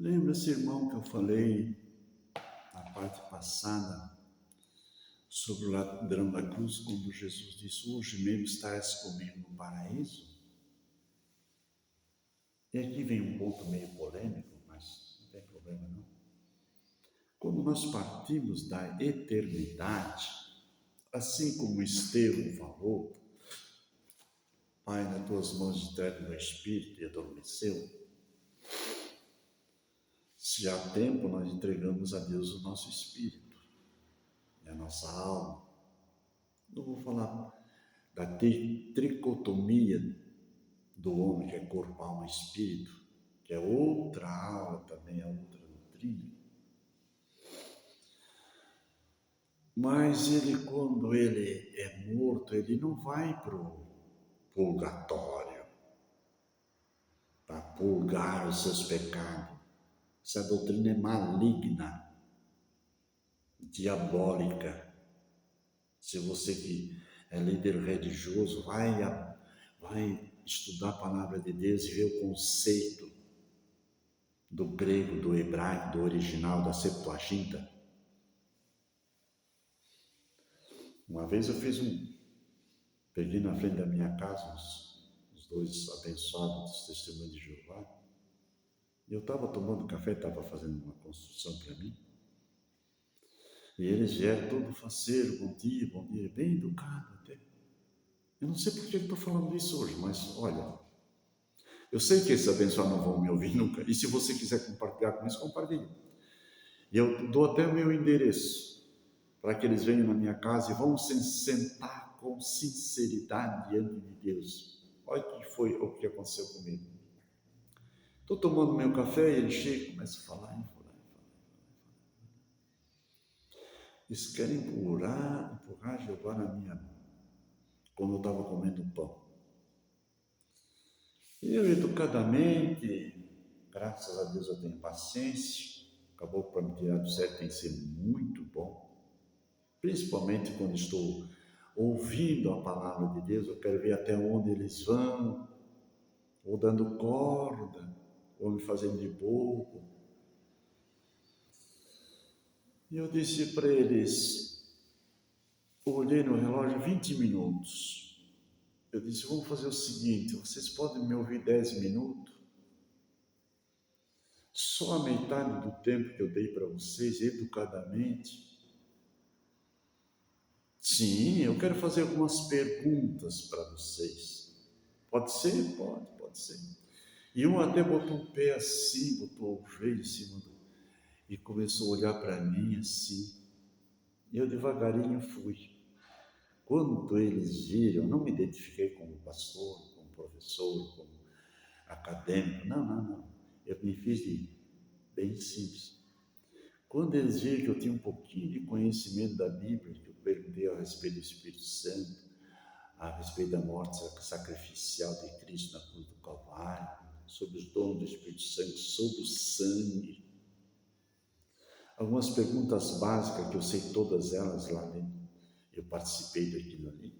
Lembra-se, irmão, que eu falei na parte passada sobre o ladrão da cruz, quando Jesus disse: hoje mesmo estás comigo no paraíso? E aqui vem um ponto meio polêmico, mas não tem problema não. Quando nós partimos da eternidade, assim como Estevão falou, Pai, nas tuas mãos entrego meu espírito, e adormeceu. Se há tempo, nós entregamos a Deus o nosso espírito e a nossa alma. Eu vou falar da tricotomia do homem, que é corpo, alma e espírito, que é outra aula também, é outra doutrina. Mas ele, quando ele é morto, ele não vai para o purgatório para purgar os seus pecados. Essa doutrina é maligna, diabólica. Se você que é líder religioso, vai estudar a palavra de Deus e ver o conceito do grego, do hebraico, do original, da Septuaginta. Uma vez eu peguei na frente da minha casa os dois abençoados dos Testemunhos de Jeová, e eu estava tomando café, estava fazendo uma construção para mim, e eles vieram todo faceiro, bom dia, bem educado até. Eu não sei por que eu estou falando isso hoje, mas olha, eu sei que esses abençoados não vão me ouvir nunca, e se você quiser compartilhar com eles, compartilhe. E eu dou até o meu endereço, para que eles venham na minha casa e vão se sentar com sinceridade diante de Deus. Olha o que aconteceu comigo. Estou tomando meu café e ele chega e começa a falar. Eles querem empurrar Jeová na minha mão, quando eu estava comendo pão. Eu, educadamente, graças a Deus eu tenho paciência, acabou para me tirar do certo, tem que ser muito bom, principalmente quando estou ouvindo a palavra de Deus, eu quero ver até onde eles vão, ou dando corda, ou me fazendo de bobo. E eu disse para eles, olhei no relógio, 20 minutos. Eu disse, vamos fazer o seguinte, vocês podem me ouvir 10 minutos? Só a metade do tempo que eu dei para vocês, educadamente. Sim, eu quero fazer algumas perguntas para vocês. Pode ser? Pode ser. E um até botou o pé assim, botou o joelho em cima e começou a olhar para mim assim. E eu devagarinho fui. Quando eles viram, eu não me identifiquei como pastor, como professor, como acadêmico, não. Eu me fiz de bem simples. Quando eles viram que eu tinha um pouquinho de conhecimento da Bíblia, que eu perguntei a respeito do Espírito Santo, a respeito da morte sacrificial de Cristo na cruz do Calvário, sobre os dons do Espírito Santo, sobre o sangue. Algumas perguntas básicas, que eu sei todas elas lá dentro. Eu participei daquilo ali.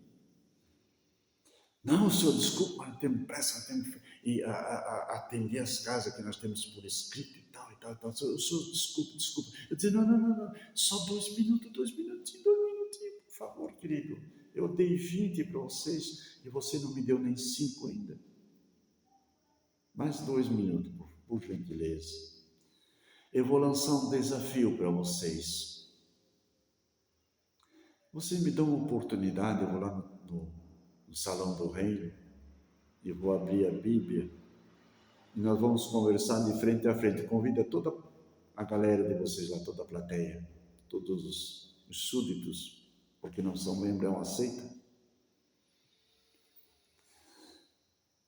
Não, senhor, desculpa, nós temos pressa, nós temos e atender as casas que nós temos por escrito e tal. O senhor, desculpa. Eu disse, não, só 2 minutinhos, por favor, querido. Eu dei 20 para vocês e você não me deu nem 5 ainda. Mais 2 minutos, por gentileza. Eu vou lançar um desafio para vocês. Vocês me dão uma oportunidade, eu vou lá no Salão do Reino e vou abrir a Bíblia e nós vamos conversar de frente a frente. Convida toda a galera de vocês lá, toda a plateia, todos os súditos, porque não são membros, é uma seita.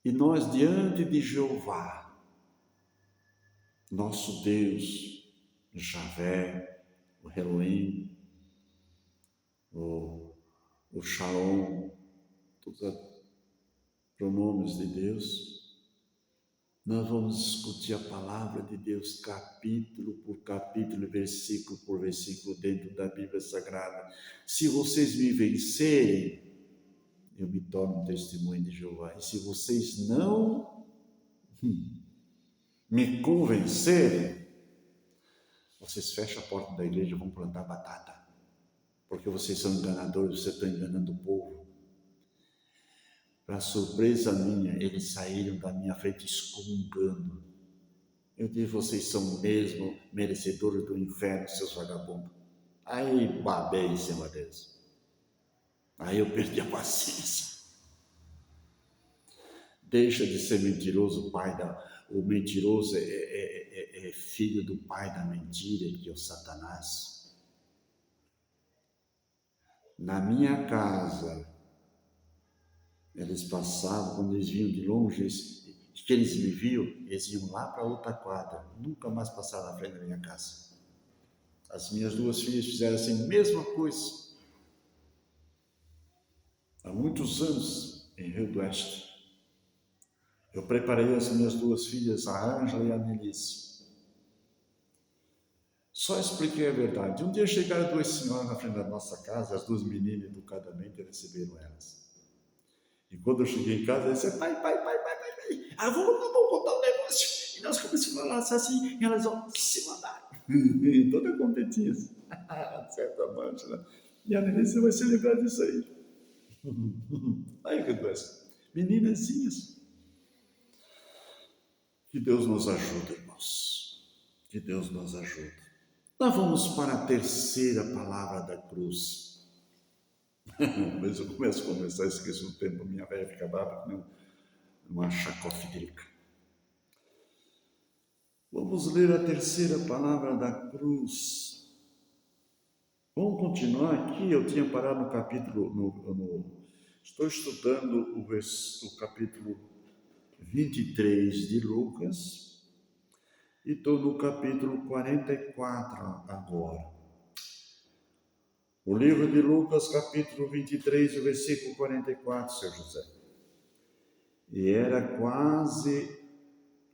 E nós, diante de Jeová, nosso Deus, Javé, o Elohim, o Shalom, todos os pronomes de Deus, nós vamos discutir a palavra de Deus capítulo por capítulo, versículo por versículo dentro da Bíblia Sagrada. Se vocês me vencerem, eu me torno testemunho de Jeová. E se vocês não me convencerem, vocês fecham a porta da igreja e vão plantar batata, porque vocês são enganadores, vocês estão enganando o povo. Para surpresa minha, eles saíram da minha frente excomungando. Eu disse, vocês são mesmo merecedores do inferno, seus vagabundos. Aí babei em cima deles. Aí eu perdi a paciência. Deixa de ser mentiroso, o mentiroso é filho do pai da mentira, que é o Satanás. Na minha casa, eles passavam, quando eles vinham de longe, que eles me viam, eles iam lá para outra quadra, nunca mais passaram na frente da minha casa. As minhas duas filhas fizeram assim, mesma coisa. Há muitos anos, em Rio do Oeste, eu preparei as minhas duas filhas, a Ângela e a Melissa. Só expliquei a verdade. Um dia chegaram duas senhoras na frente da nossa casa, as duas meninas educadamente receberam elas. E quando eu cheguei em casa, eles disseram, pai, vamos contar um negócio. E nós começamos a falar assim, e elas vão se mandar. Toda contentinha. Certa mancha, né? E a Melissa vai se lembrar disso aí. Aí que doença. Meninazinhas. Que Deus nos ajude, irmãos. Que Deus nos ajude. Nós vamos para a terceira palavra da cruz. Mas eu começo a conversar, esqueço o tempo, minha velha fica brava, que uma chacofidrica. Vamos ler a terceira palavra da cruz. Vamos continuar aqui, eu tinha parado no capítulo, estou estudando o capítulo 23 de Lucas, e estou no capítulo 44 agora. O livro de Lucas, capítulo 23, o versículo 44, seu José. E era quase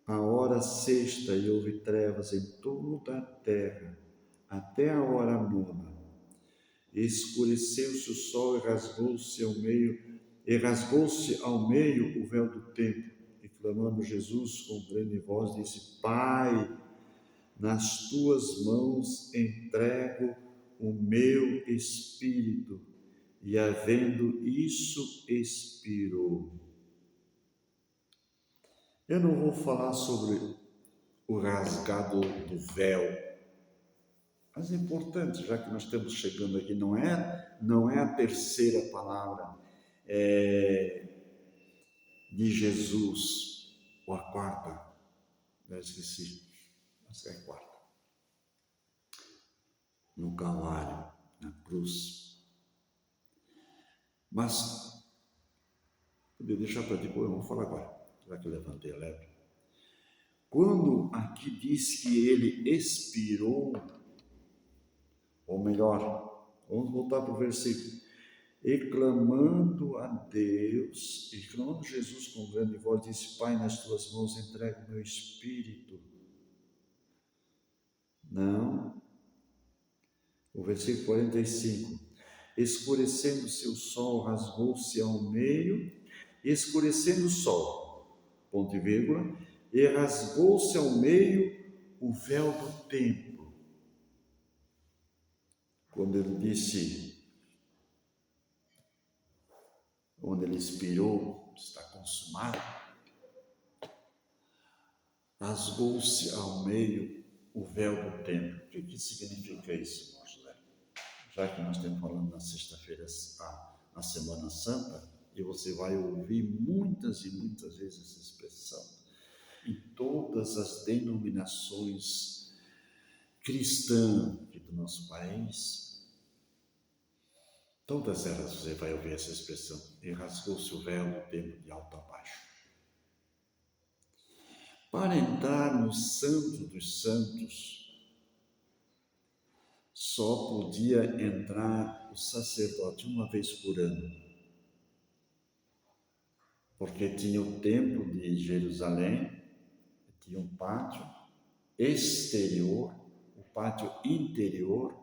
a hora sexta, e houve trevas em toda a terra, até a hora nona. Escureceu-se o sol e rasgou-se ao meio o véu do templo. E clamando Jesus com grande voz, disse, Pai, nas tuas mãos entrego o meu espírito. E havendo isso, expirou. Eu não vou falar sobre o rasgado do véu, mas é importante, já que nós estamos chegando aqui, não é a terceira palavra de Jesus, ou a quarta, eu esqueci, mas é a quarta, no Calvário, na cruz. Mas, podia deixar para depois, eu vou falar agora, já que eu levantei a lebre. Quando aqui diz que ele expirou, ou melhor, vamos voltar para o versículo. E clamando a Deus, e clamando Jesus com grande voz, disse, Pai, nas tuas mãos entrego o meu espírito. Não. O versículo 45. Escurecendo-se o sol, rasgou-se ao meio, escurecendo o sol, ponto e vírgula, e rasgou-se ao meio o véu do templo. Quando ele disse, onde ele expirou, está consumado, rasgou-se ao meio o véu do templo. O que significa isso, irmão José? Já que nós estamos falando na sexta-feira, na Semana Santa, e você vai ouvir muitas e muitas vezes essa expressão, em todas as denominações cristãs aqui do nosso país, todas elas você vai ouvir essa expressão, e rasgou-se o véu do templo de alto a baixo. Para entrar no Santo dos Santos, só podia entrar o sacerdote uma vez por ano, porque tinha o templo de Jerusalém, tinha um pátio exterior, o pátio interior,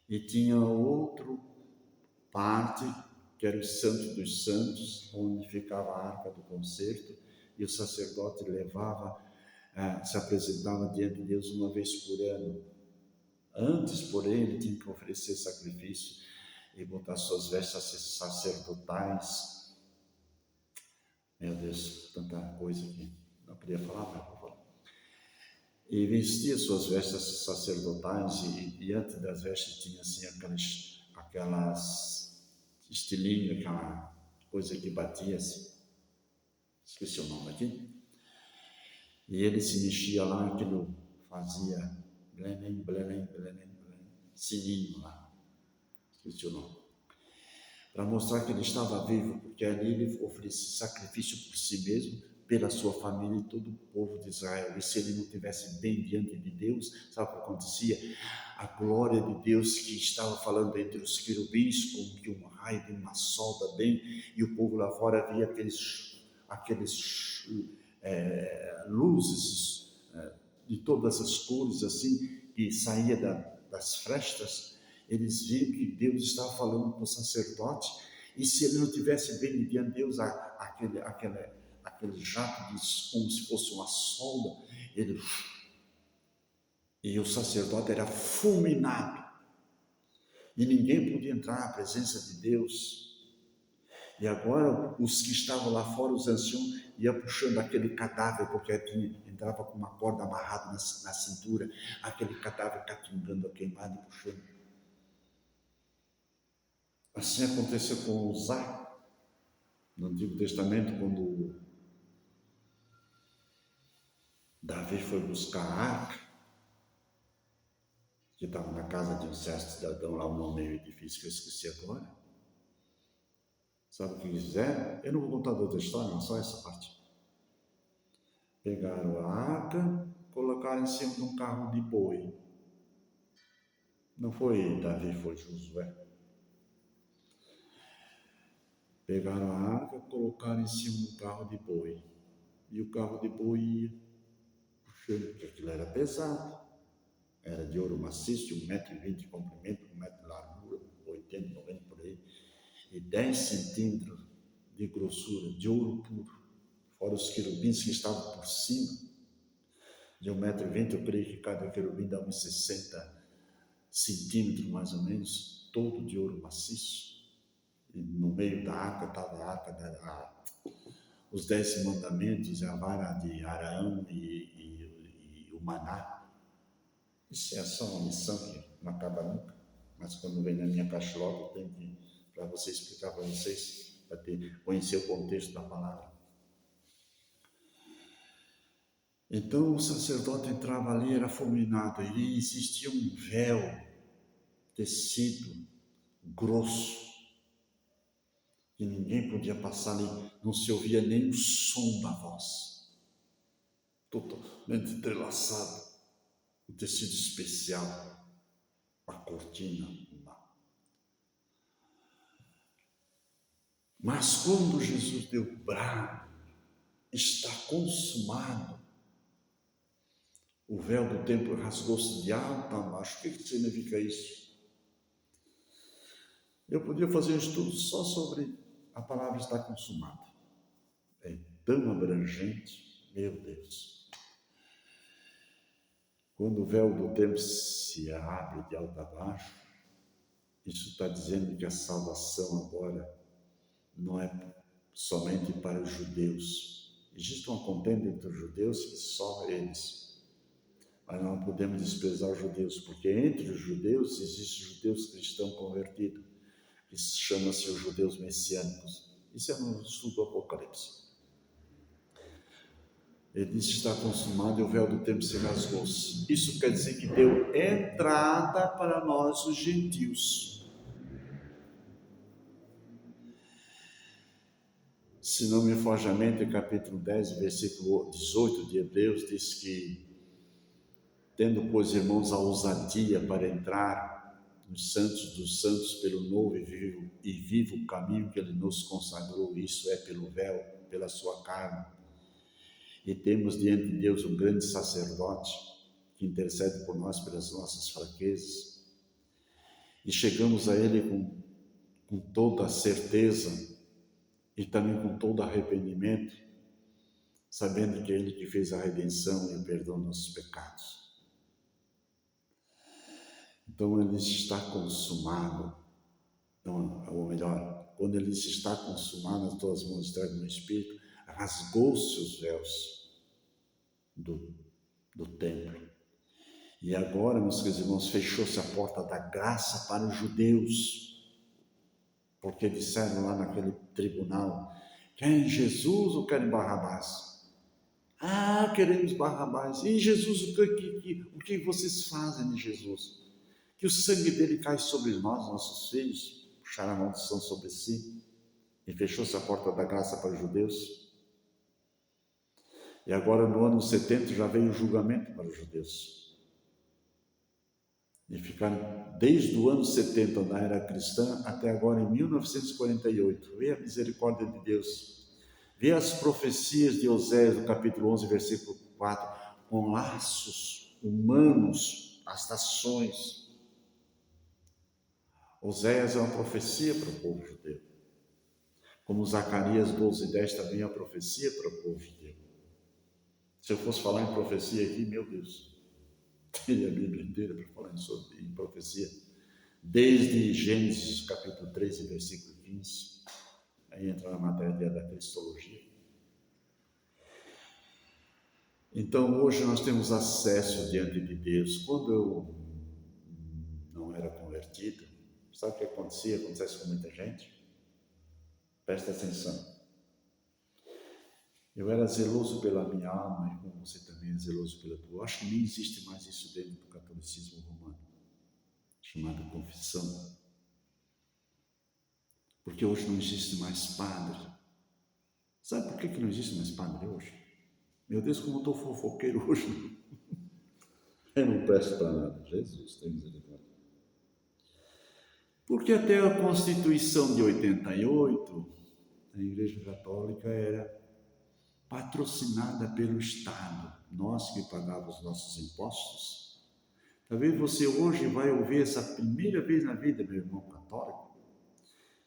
e tinha outro parte, que era o Santo dos Santos, onde ficava a Arca do Concerto, e o sacerdote se apresentava diante de Deus uma vez por ano. Antes, porém, ele tinha que oferecer sacrifício e botar suas vestes sacerdotais. Meu Deus, tanta coisa aqui. Não queria falar, mas vou falar. E vestia suas vestes sacerdotais e antes das vestes tinha assim aquelas estilinho, aquela coisa que batia assim. Esqueci o nome aqui. E ele se mexia lá, aquilo fazia blém, sininho lá. Esqueci o nome. Para mostrar que ele estava vivo, porque ali ele oferecia sacrifício por si mesmo, pela sua família e todo o povo de Israel. E se ele não estivesse bem diante de Deus, sabe o que acontecia? A glória de Deus que estava falando entre os querubins, como que um raio de uma solda bem, e o povo lá fora via aqueles luzes de todas as cores assim, que saía das frestas. Eles viram que Deus estava falando com o sacerdote, e se ele não tivesse bem diante de Deus, aquele jato como se fosse uma solda, e o sacerdote era fulminado, e ninguém podia entrar na presença de Deus. E agora os que estavam lá fora, os anciãos, iam puxando aquele cadáver, porque entrava com uma corda amarrada na cintura, aquele cadáver catingando, queimado e puxando. Assim aconteceu com Uzá, no Antigo Testamento, quando Davi foi buscar a arca, que estava na casa de um certo cidadão lá, um nome meio difícil que eu esqueci agora. Sabe o que eles fizeram? Eu não vou contar toda a história, não, só essa parte. Pegaram a arca, colocaram em cima de um carro de boi. Não foi Davi, foi Josué. Pegaram a arca, colocaram em cima de um carro de boi. E o carro de boi ia puxando, porque aquilo era pesado. Era de ouro maciço, 1,20 m de comprimento, 1 m de largura, 80, 90 por aí. E 10 centímetros de grossura, de ouro puro. Fora os querubins que estavam por cima. De 1,20 m, eu creio que cada querubim dá uns 60 centímetros, mais ou menos, todo de ouro maciço. E no meio da arca estava a arca, os 10 mandamentos, a vara de Arão e o maná. Isso é só uma missão que não acaba nunca. Mas quando vem na minha caixa logo, eu tenho que, para você explicar para vocês, para conhecer o contexto da palavra. Então o sacerdote entrava ali, era fulminado, e existia um véu, tecido, grosso, que ninguém podia passar ali, não se ouvia nem o som da voz, totalmente entrelaçado, um tecido especial, a cortina. Mas quando Jesus deu o brado, está consumado, o véu do templo rasgou-se de alto a baixo. O que significa isso? Eu podia fazer um estudo só sobre a palavra está consumada. É tão abrangente, meu Deus. Quando o véu do templo se abre de alto a baixo, isso está dizendo que a salvação agora não é somente para os judeus. Existe uma contenda entre os judeus que só eles. Mas não podemos desprezar os judeus, porque entre os judeus existem judeus cristãos convertidos, que chama-se os judeus messiânicos. Isso é no estudo do Apocalipse. Ele disse que está consumado e o véu do templo se rasgou-se. Isso quer dizer que deu entrada para nós, os gentios. Se não me foge a mente, capítulo 10, versículo 18 de Hebreus, diz que tendo, pois, irmãos, a ousadia para entrar nos santos dos santos pelo novo e vivo caminho que ele nos consagrou, isso é pelo véu, pela sua carne. E temos diante de Deus um grande sacerdote que intercede por nós pelas nossas fraquezas. E chegamos a ele com toda a certeza e também com todo arrependimento, sabendo que é ele que fez a redenção e o perdão dos nossos pecados. Então ele está consumado. Então, ou melhor, quando ele está consumado, as tuas mãos entregam no Espírito, rasgou-se os véus do templo. E agora, meus queridos irmãos, fechou-se a porta da graça para os judeus, porque disseram lá naquele tribunal: querem Jesus ou querem Barrabás? Ah, queremos Barrabás. E Jesus, o que vocês fazem de Jesus? Que o sangue dele cai sobre nós, nossos filhos, puxaram a maldição sobre si. E fechou-se a porta da graça para os judeus. E agora, no ano 70, já veio o julgamento para os judeus. E ficaram desde o ano 70 da era cristã até agora em 1948. Vê a misericórdia de Deus. Vê as profecias de Oséias, no capítulo 11, versículo 4, com laços humanos, as nações. Oséias é uma profecia para o povo judeu. Como Zacarias 12:10 também é uma profecia para o povo judeu. Se eu fosse falar em profecia aqui, meu Deus, teria a Bíblia inteira para falar em profecia. Desde Gênesis capítulo 13, versículo 15. Aí entra na matéria da cristologia. Então, hoje nós temos acesso diante de Deus. Quando eu não era convertido, sabe o que acontecia? Acontece com muita gente. Presta atenção. Eu era zeloso pela minha alma, e como você também é zeloso pela tua. Eu acho que nem existe mais isso dentro do catolicismo romano, chamado confissão. Porque hoje não existe mais padre. Sabe por que não existe mais padre hoje? Meu Deus, como eu estou fofoqueiro hoje. Eu não presto para nada. Jesus, tem misericórdia. Porque até a Constituição de 88, a Igreja Católica era patrocinada pelo Estado. Nós que pagávamos os nossos impostos. Talvez você hoje vai ouvir essa primeira vez na vida, meu irmão católico,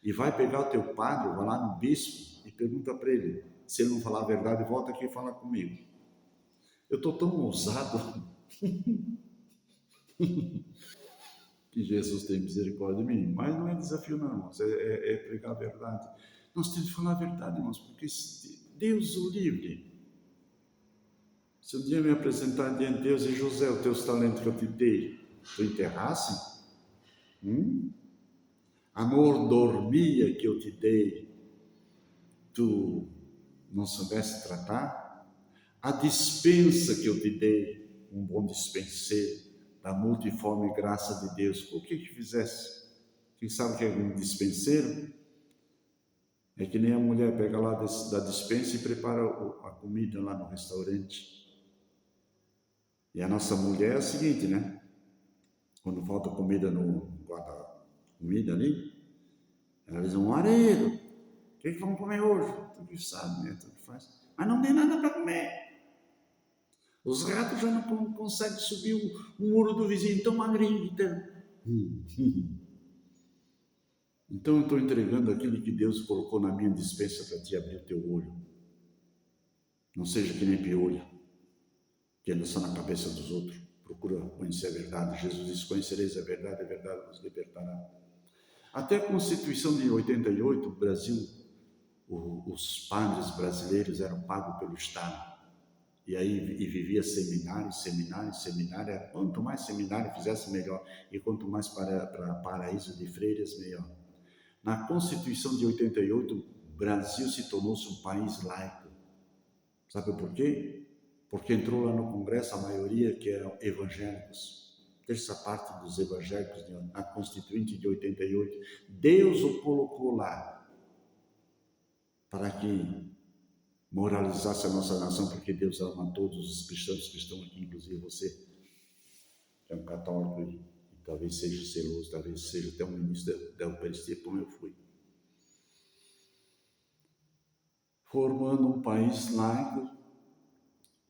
e vai pegar o teu padre, vai lá no bispo e pergunta para ele. Se ele não falar a verdade, volta aqui e fala comigo. Eu estou tão ousado que Jesus tem misericórdia de mim. Mas não é desafio não, irmãos, é pregar a verdade. Nós temos que falar a verdade, irmãos, porque Deus o livre. Se um dia me apresentar diante de Deus e José, os teus talentos que eu te dei, tu enterrasse? A mordomia que eu te dei, tu não soubesse tratar? A dispensa que eu te dei, um bom dispenseiro, da multiforme graça de Deus, o que fizesse? Quem sabe o que é um dispenseiro? É que nem a mulher pega lá da dispensa e prepara a comida lá no restaurante. E a nossa mulher é a seguinte, né? Quando falta comida no guarda-comida ali, ela diz: um marido, o que vamos comer hoje? Tu que sabe, né? Tu que faz. Mas não tem nada para comer. Os ratos já não conseguem subir o muro do vizinho, tão magrinho que tem. Então eu estou entregando aquilo que Deus colocou na minha dispensa para te abrir o teu olho. Não seja que nem piolho, que anda só na cabeça dos outros. Procura conhecer a verdade. Jesus disse: conhecereis a verdade vos libertará. Até a Constituição de 88, o Brasil, os padres brasileiros eram pagos pelo Estado. E aí vivia seminário. Quanto mais seminário fizesse, melhor. E quanto mais para paraíso de freiras, melhor. Na Constituição de 88, o Brasil se tornou-se um país laico. Sabe por quê? Porque entrou lá no Congresso a maioria que eram evangélicos. Terça parte dos evangélicos na Constituinte de 88. Deus o colocou lá para que moralizasse a nossa nação, porque Deus ama todos os cristãos que estão aqui, inclusive você, que é um católico e talvez seja zeloso, talvez seja até um ministro da Eucaristia, como eu fui. Formando um país laico,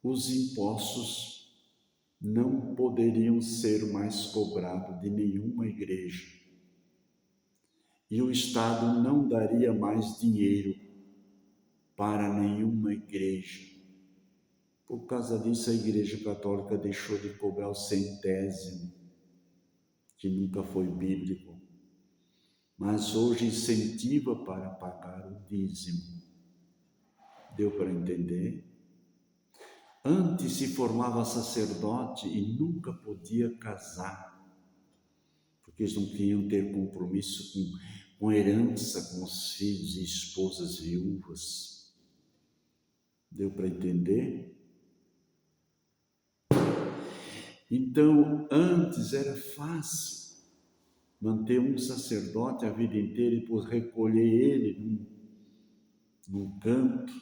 os impostos não poderiam ser mais cobrados de nenhuma igreja. E o Estado não daria mais dinheiro para nenhuma igreja. Por causa disso, a Igreja Católica deixou de cobrar o 100º. que nunca foi bíblico, mas hoje incentiva para pagar o dízimo. Deu para entender? Antes se formava sacerdote e nunca podia casar, porque eles não queriam ter compromisso com herança, com os filhos e esposas viúvas. Deu para entender? Então, antes era fácil manter um sacerdote a vida inteira e depois recolher ele num canto,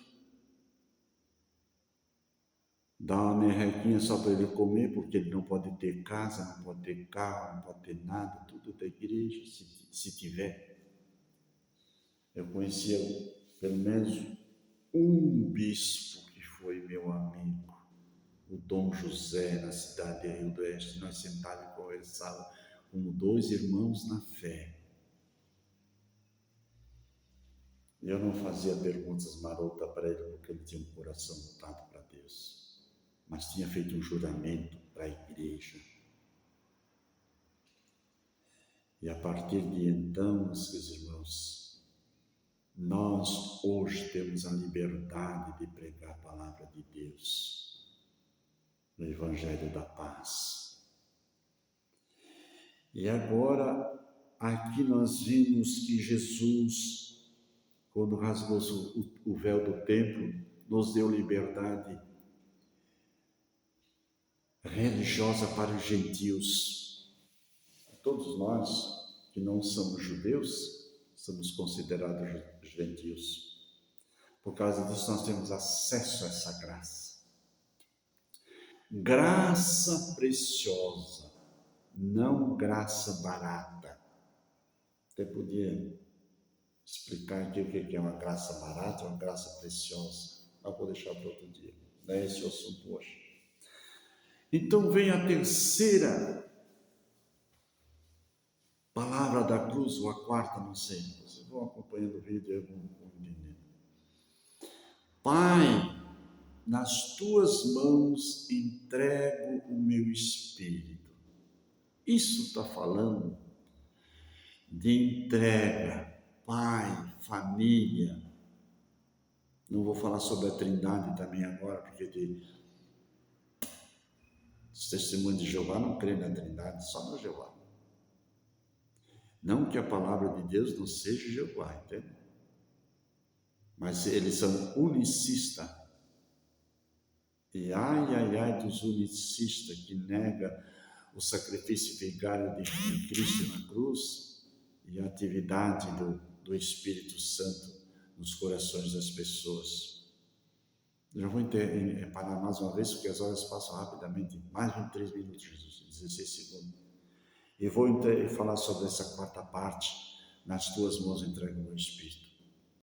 dar uma merrequinha só para ele comer, porque ele não pode ter casa, não pode ter carro, não pode ter nada, tudo da igreja, se tiver. Eu conhecia pelo menos um bispo que foi meu amigo, o Dom José, na cidade de Rio do Oeste. Nós sentávamos e conversávamos como dois irmãos na fé. Eu não fazia perguntas marotas para ele, porque ele tinha um coração voltado para Deus, mas tinha feito um juramento para a igreja. E a partir de então, meus irmãos, nós hoje temos a liberdade de pregar a palavra de Deus, no Evangelho da Paz. E agora, aqui nós vimos que Jesus, quando rasgou o véu do templo, nos deu liberdade religiosa para os gentios. Todos nós que não somos judeus, somos considerados gentios. Por causa disso, nós temos acesso a essa graça. Graça preciosa, não graça barata. Até podia explicar aqui o que é uma graça barata, uma graça preciosa, mas vou deixar para outro dia. Não é esse o assunto hoje. Então vem a terceira palavra da cruz, ou a quarta, não sei. Vocês vão acompanhando o vídeo e eu vou entender. Pai, nas tuas mãos entrego o meu espírito. Isso está falando de entrega, pai, família. Não vou falar sobre a Trindade também agora, porque os testemunhos de Jeová não creem na Trindade, só no Jeová. Não que a palavra de Deus não seja Jeová, entende? Mas eles são unicistas. E ai dos unicistas que nega o sacrifício vigário de Cristo na cruz e a atividade do Espírito Santo nos corações das pessoas. Já vou parar mais uma vez, porque as horas passam rapidamente, mais de 3 minutos, Jesus, 16 segundos. E vou falar sobre essa quarta parte, nas tuas mãos entrego o meu Espírito.